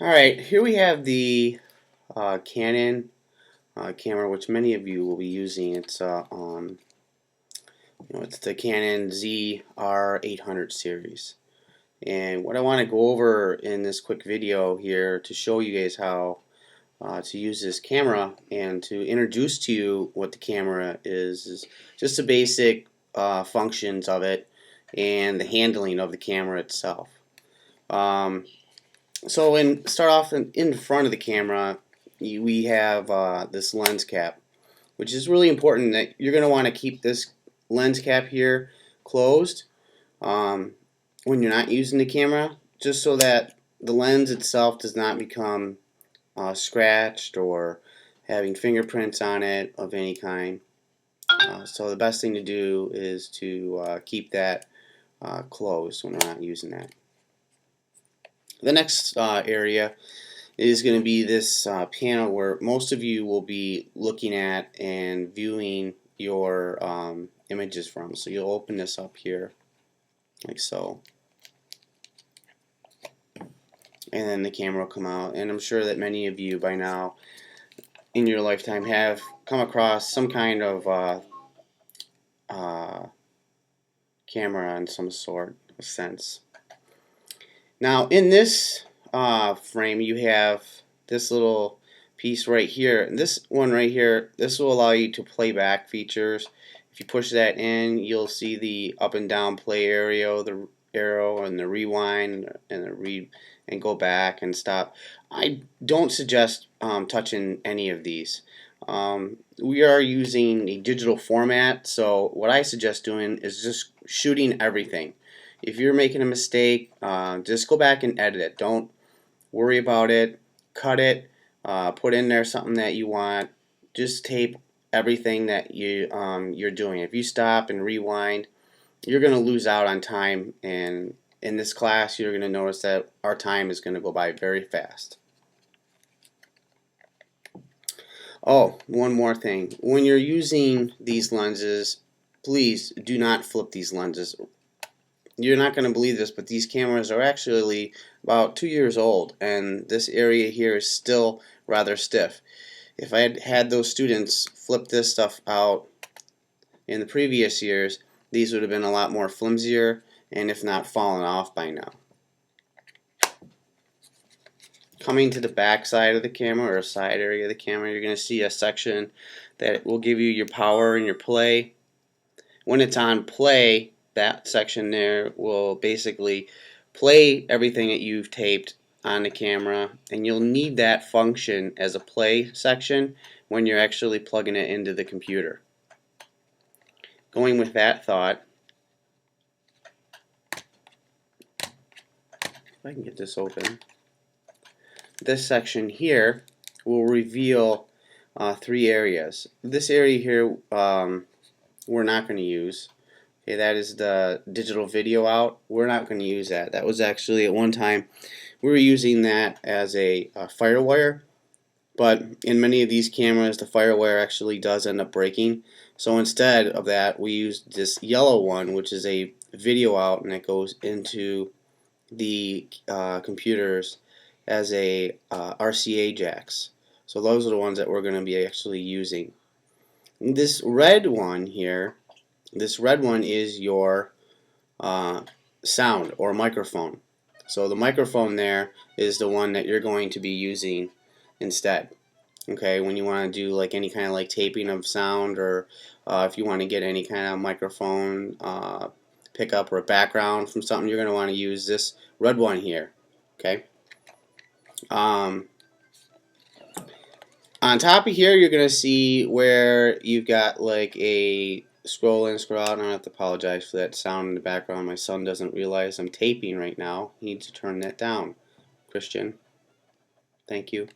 Alright, here we have the Canon camera, which many of you will be using. It's the Canon ZR800 series. And what I want to go over in this quick video here to show you guys how to use this camera and to introduce to you what the camera is just the basic functions of it and the handling of the camera itself. So start off in front of the camera, we have this lens cap, which is really important that you're going to want to keep this lens cap here closed when you're not using the camera, just so that the lens itself does not become scratched or having fingerprints on it of any kind. So the best thing to do is to keep that closed when we're not using that. The next area is going to be this panel where most of you will be looking at and viewing your images from. So you'll open this up here like so, and then the camera will come out. And I'm sure that many of you by now in your lifetime have come across some kind of camera in some sort of sense. Now in this frame you have this little piece right here, and this one right here, this will allow you to play back features. If you push that in, you'll see the up and down play arrow, and the rewind and the read and go back and stop. I don't suggest touching any of these. We are using a digital format, so what I suggest doing is just shooting everything. If you're making a mistake, just go back and edit it. Don't worry about it. Cut it. Put in there something that you want. Just tape everything that you're doing. If you stop and rewind, you're going to lose out on time. And in this class, you're going to notice that our time is going to go by very fast. Oh, one more thing. When you're using these lenses, please do not flip these lenses. You're not going to believe this, but these cameras are actually about 2 years old, and this area here is still rather stiff. If I had had those students flip this stuff out in the previous years, these would have been a lot more flimsier, and if not fallen off by now. Coming to the back side of the camera, or side area of the camera, you're going to see a section that will give you your power and your play. When it's on play, that section there will basically play everything that you've taped on the camera, and you'll need that function as a play section when you're actually plugging it into the computer. Going with that thought, if I can get this open, this section here will reveal 3 areas. This area here we're not going to use. Okay, that is the digital video out. We're not going to use that. That was actually at one time we were using that as a firewire, but in many of these cameras the firewire actually does end up breaking. So instead of that, we used this yellow one, which is a video out, and it goes into the computers as a RCA jacks. So those are the ones that we're going to be actually using. This red one here, this red one is your sound or microphone. So the microphone there is the one that you're going to be using instead. Okay, when you want to do like any kind of like taping of sound, or if you want to get any kind of microphone pickup or a background from something, you're going to want to use this red one here. Okay. On top of here, you're going to see where you've got like a scroll in, scroll out. And I have to apologize for that sound in the background. My son doesn't realize I'm taping right now. He needs to turn that down. Christian, thank you.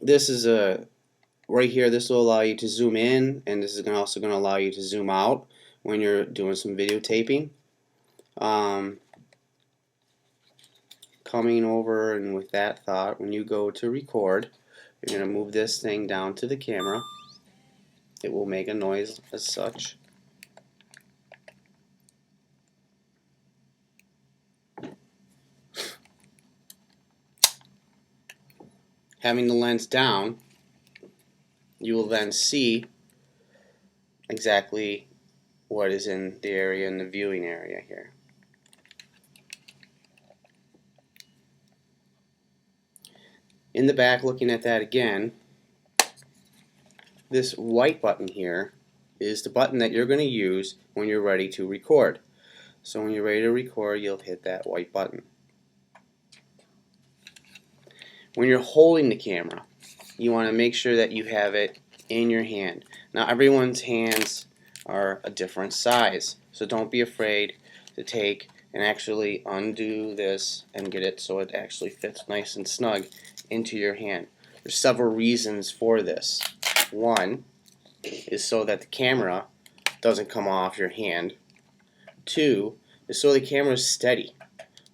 This is right here. This will allow you to zoom in, and this is also going to allow you to zoom out when you're doing some videotaping. Coming over, and with that thought, when you go to record, you're going to move this thing down to the camera. It will make a noise as such. Having the lens down, you will then see exactly what is in the area in the viewing area here. In the back, looking at that again, this white button here is the button that you're going to use when you're ready to record. So when you're ready to record, you'll hit that white button. When you're holding the camera, you want to make sure that you have it in your hand. Now everyone's hands are a different size, so don't be afraid to take and actually undo this and get it so it actually fits nice and snug into your hand. There's several reasons for this. One is so that the camera doesn't come off your hand. Two is so the camera is steady.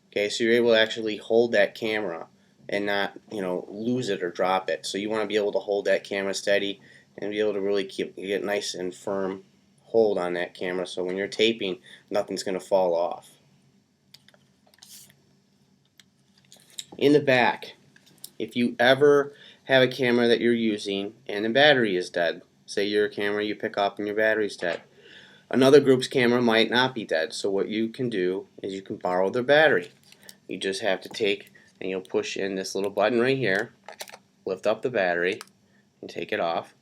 Okay, so you're able to actually hold that camera and not, lose it or drop it. So you want to be able to hold that camera steady and be able to really get nice and firm hold on that camera, so when you're taping, nothing's going to fall off. In the back, if you ever have a camera that you're using and the battery is dead, say your camera you pick up and your battery's dead, another group's camera might not be dead, so what you can do is you can borrow their battery. You just have to take and you'll push in this little button right here, lift up the battery and take it off,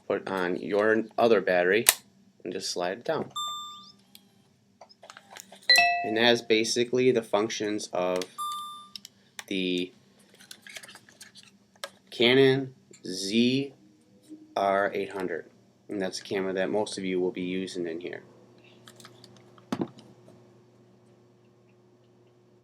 put on your other battery and just slide it down. And that is basically the functions of the Canon ZR800, and that's a camera that most of you will be using in here.